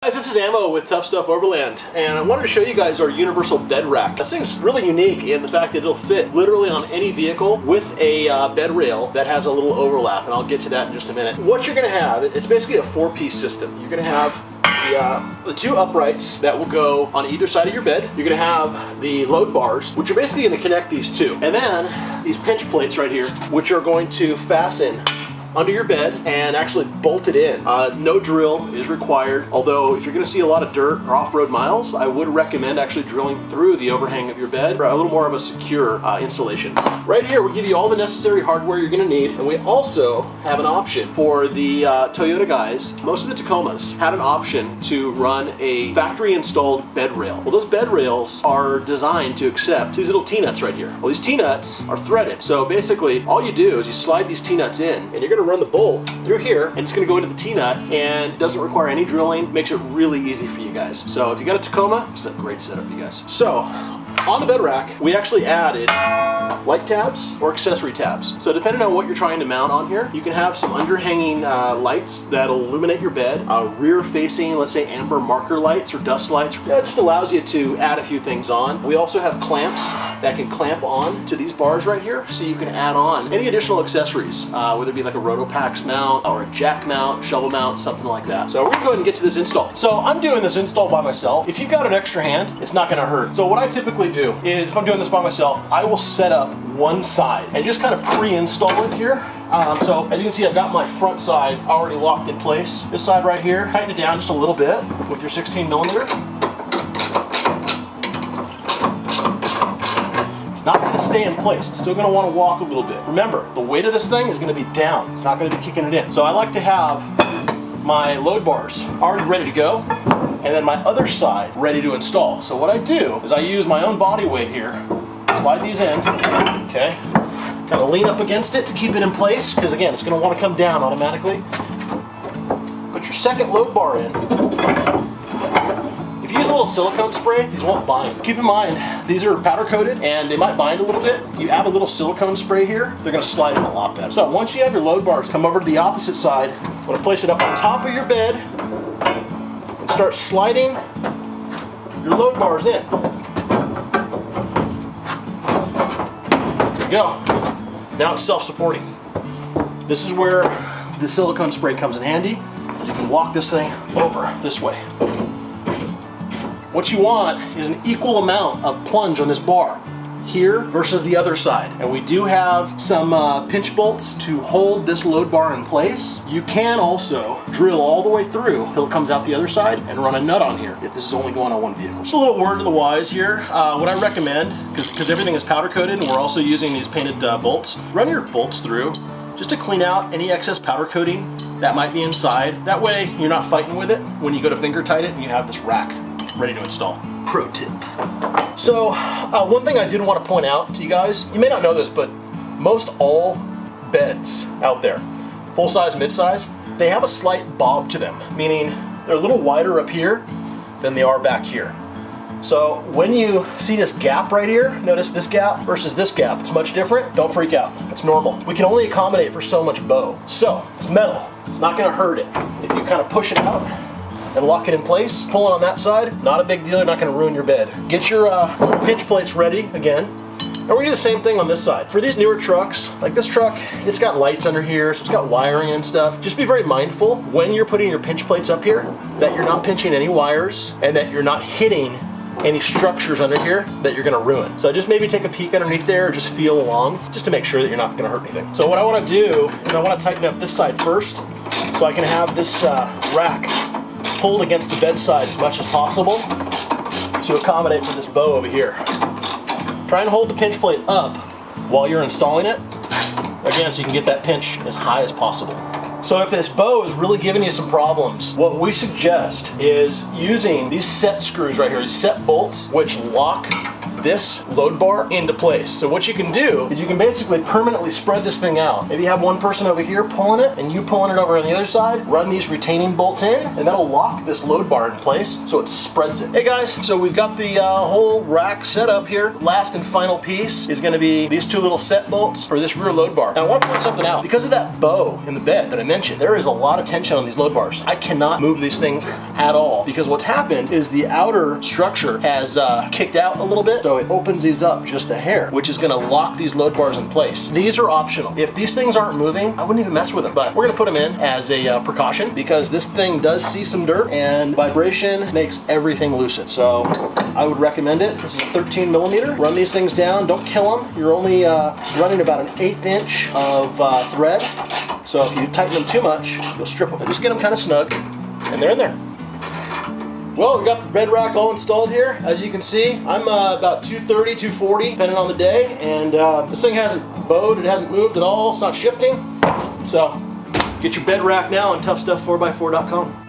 Guys, this is Ammo with Tuff Stuff Overland, and I wanted to show you guys our universal bed rack. This thing's really unique in the fact that it'll fit literally on any vehicle with a bed rail that has a little overlap, and I'll get to that in just a minute. What you're going to have, it's basically a four-piece system. You're going to have the two uprights that will go on either side of your bed. You're going to have the load bars, which are basically going to connect these two. And then these pinch plates right here, which are going to fasten under your bed and actually bolt it in. No drill is required, although if you're going to see a lot of dirt or off-road miles, I would recommend actually drilling through the overhang of your bed for a little more of a secure installation. Right here we give you all the necessary hardware you're going to need, and we also have an option for the Toyota guys. Most of the Tacomas had an option to run a factory installed bed rail. Well, those bed rails are designed to accept these little T-nuts right here. Well, these T-nuts are threaded, so basically all you do is you slide these T-nuts in, and you're going to run the bolt through here, and it's going to go into the T-nut, and it doesn't require any drilling. Makes it really easy for you guys. So if you got a Tacoma, it's a great setup, you guys. So on the bed rack, we actually added light tabs or accessory tabs. So depending on what you're trying to mount on here, you can have some underhanging lights that'll illuminate your bed, rear facing, let's say amber marker lights or dust lights. That just allows you to add a few things on. We also have clamps that can clamp on to these bars right here, so you can add on any additional accessories, whether it be like a Rotopax mount or a jack mount, shovel mount, something like that. So we're gonna go ahead and get to this install. So I'm doing this install by myself. If you've got an extra hand, it's not gonna hurt. So what I typically do is, if I'm doing this by myself, I will set up one side and just kind of pre-install it here. So as you can see, I've got my front side already locked in place. This side right here, tighten it down just a little bit with your 16mm. It's not going to stay in place. It's still going to want to walk a little bit. Remember, the weight of this thing is going to be down. It's not going to be kicking it in. So I like to have my load bars already ready to go, and then my other side ready to install. So what I do is I use my own body weight here, slide these in, okay, kind of lean up against it to keep it in place, because again, it's going to want to come down automatically. Put your second load bar in. If you use a little silicone spray, these won't bind. Keep in mind, these are powder coated and they might bind a little bit. If you add a little silicone spray here, they're going to slide in a lot better. So once you have your load bars, come over to the opposite side. I'm going to place it up on top of your bed and start sliding your load bars in. There you go. Now it's self-supporting. This is where the silicone spray comes in handy, as you can walk this thing over this way. What you want is an equal amount of plunge on this bar, here versus the other side. And we do have some pinch bolts to hold this load bar in place. You can also drill all the way through until it comes out the other side and run a nut on here if this is only going on one vehicle. Just a little word to the wise here. What I recommend, because everything is powder coated and we're also using these painted bolts, run your bolts through just to clean out any excess powder coating that might be inside. That way you're not fighting with it when you go to finger tight it and you have this rack ready to install. Pro tip. So one thing I did want to point out to you guys, you may not know this, but most all beds out there, full size, mid size, they have a slight bob to them, meaning they're a little wider up here than they are back here. So when you see this gap right here, notice this gap versus this gap, it's much different. Don't freak out, it's normal. We can only accommodate for so much bow. So it's metal, it's not gonna hurt it. If you kind of push it out and lock it in place, pull it on that side, not a big deal, you're not gonna ruin your bed. Get your pinch plates ready again. And we're gonna do the same thing on this side. For these newer trucks, like this truck, it's got lights under here, so it's got wiring and stuff. Just be very mindful when you're putting your pinch plates up here that you're not pinching any wires and that you're not hitting any structures under here that you're gonna ruin. So just maybe take a peek underneath there or just feel along just to make sure that you're not gonna hurt anything. So what I wanna do is I wanna tighten up this side first so I can have this rack pulled against the bedside as much as possible to accommodate for this bow over here. Try and hold the pinch plate up while you're installing it, again, so you can get that pinch as high as possible. So if this bow is really giving you some problems, what we suggest is using these set screws right here, these set bolts, which lock this load bar into place. So what you can do is you can basically permanently spread this thing out. Maybe you have one person over here pulling it and you pulling it over on the other side, run these retaining bolts in, and that'll lock this load bar in place so it spreads it. Hey guys, so we've got the whole rack set up here. Last and final piece is going to be these two little set bolts for this rear load bar. Now I want to point something out. Because of that bow in the bed that I mentioned, there is a lot of tension on these load bars. I cannot move these things at all because what's happened is the outer structure has kicked out a little bit, so it opens these up just a hair, which is going to lock these load bars in place. These are optional. If these things aren't moving, I wouldn't even mess with them, but we're going to put them in as a precaution because this thing does see some dirt and vibration makes everything loosen. So I would recommend it. This is a 13 millimeter. Run these things down, don't kill them. You're only running about an 1/8 inch of thread. So if you tighten them too much, you'll strip them. Just get them kind of snug and they're in there. Well, we've got the bed rack all installed here. As you can see, I'm about 230, 240, depending on the day. And this thing hasn't bowed, it hasn't moved at all, it's not shifting. So get your bed rack now on toughstuff4x4.com.